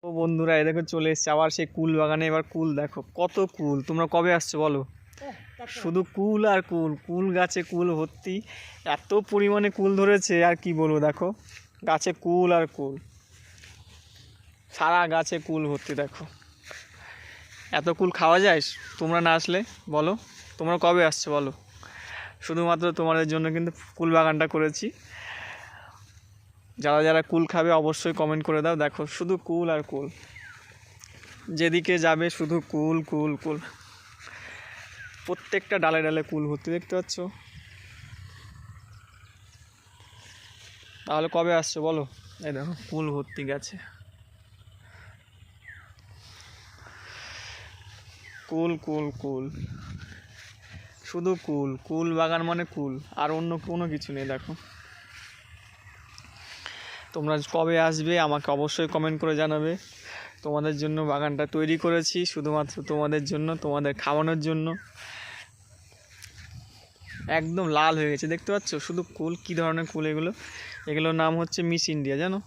ও বন্ধুরা, এই দেখো চলে এসছে আবার সেই কুল বাগানে। এবার কুল দেখো, কত কুল। তোমরা কবে আসছো বলো? শুধু কুল আর কুল, কুল গাছে কুল ভর্তি। এত পরিমাণে কুল ধরেছে আর কি বলবো। দেখো গাছে কুল আর কুল, সারা গাছে কুল ভর্তি। দেখো এত কুল খাওয়া যায়? তোমরা না আসলে বলো, তোমরা কবে আসছো বলো? শুধুমাত্র তোমাদের জন্য কিন্তু কুল বাগানটা করেছি। যারা যারা কুল খাবে অবশ্যই কমেন্ট করে দাও। দেখো শুধু কুল আর কুল, যেদিকে যাবে শুধু কুল কুল কুল। প্রত্যেকটা ডালে ডালে কুল ভর্তি, দেখতে পাচ্ছ? তাহলে কবে আসছো বলো? এই দেখো কুল ভর্তি গেছে, কুল কুল কুল, শুধু কুল। কুল বাগান মানে কুল, আর অন্য কোনো কিছু নেই। দেখো তোমরা কবে আসবে আমাকে অবশ্যই কমেন্ট করে জানাবে। তোমাদের জন্য বাগানটা তৈরি করেছি, শুধুমাত্র তোমাদের জন্য, তোমাদের খাওয়ানোর জন্য। একদম লাল হয়ে গেছে, দেখতে পাচ্ছ? শুধু কুল। কী ধরনের কুল এগুলো? এগুলোর নাম হচ্ছে মিস ইন্ডিয়া, জানো?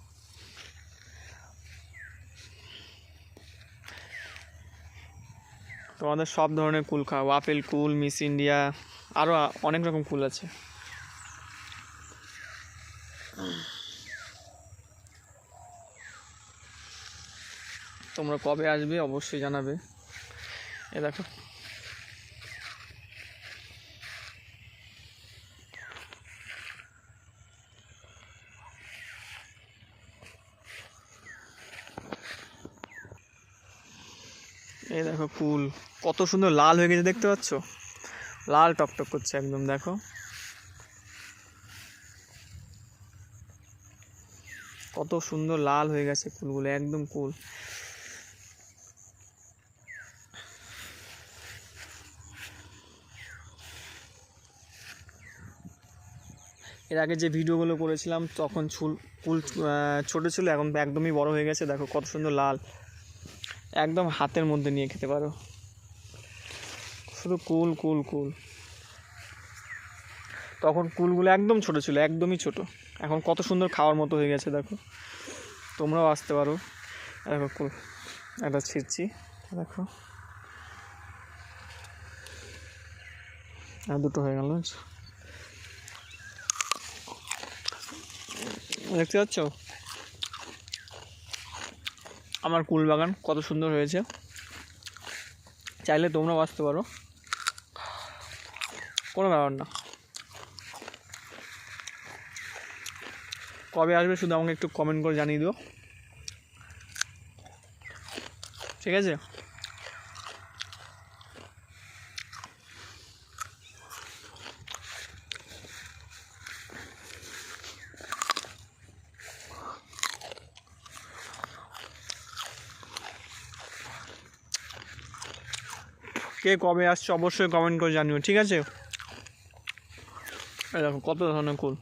তোমাদের সব ধরনের কুল খাওয়াবো, আপেল কুল, মিস ইন্ডিয়া, আরও অনেক রকম কুল আছে। তোমরা কবে আসবে অবশ্যই জানাবে। এ দেখো এই দেখো কুল কত সুন্দর লাল হয়ে গেছে, দেখতে পাচ্ছ? লাল টকটক করছে একদম। দেখো কত সুন্দর লাল হয়ে গেছে কুলগুলো, একদম কুল। এর আগে যে ভিডিওগুলো করেছিলাম তখন কুল ছোটো ছিল, এখন একদমই বড় হয়ে গেছে। দেখো কত সুন্দর লাল, একদম হাতের মধ্যে নিয়ে খেতে পারো। শুধু কুল কুল কুল। তখন কুলগুলো একদম ছোট ছিল, একদমই ছোট। এখন কত সুন্দর খাওয়ার মতো হয়ে গেছে। দেখো তোমরাও আসতে পারো। দেখো কুল এটা ছিঁড়ছি, দেখো আর দুটো হয়ে গেল, দেখতে পাচ্ছ? আমার কুল বাগান কত সুন্দর হয়েছে। চাইলে তোমরাও আসতে পারো, কোনো ব্যাপার না। কবে আসবে শুধু আমাকে একটু কমেন্ট করে জানিয়ে দিও, ঠিক আছে? কে কবে আসছে অবশ্যই কমেন্ট করে জানিও, ঠিক আছে? এই দেখো কত ধরনের কুল।